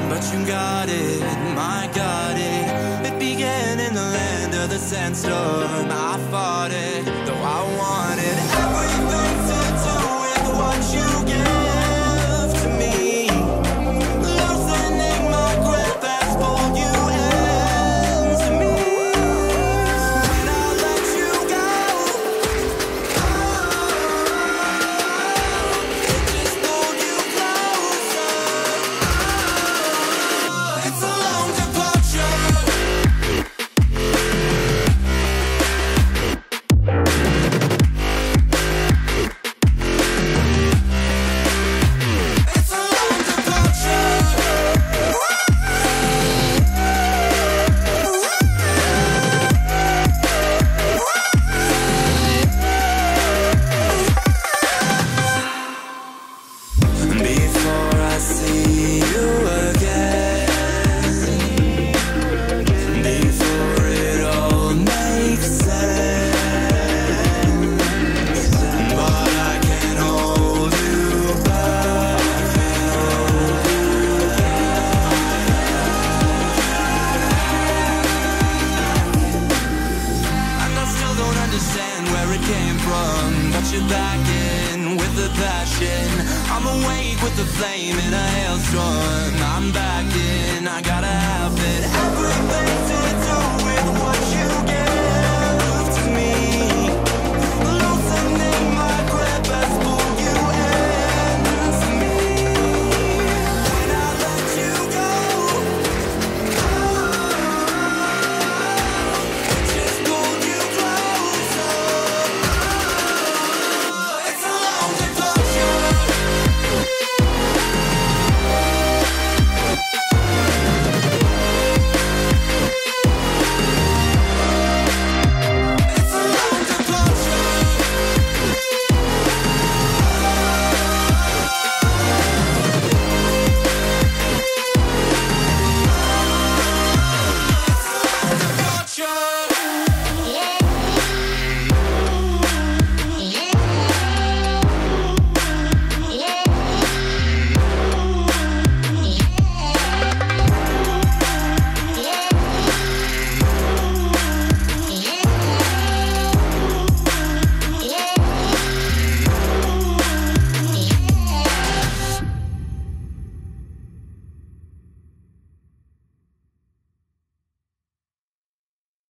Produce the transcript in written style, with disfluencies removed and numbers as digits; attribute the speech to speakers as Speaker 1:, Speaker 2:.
Speaker 1: but you got it, my got it. It began in the land of the sandstorm. I fought it, though I wanted everything to do with what you give to me. Loosening my grip as pulled you into me. When I let you go, it just pulled you closer. It's a long departure. It's a long departure. Before I see you again, before it all makes sense, but I can't hold you back. And I still don't understand where it came from, but you're back in with the passion. I'm awake with the flame in a hailstorm. I'm back in, I got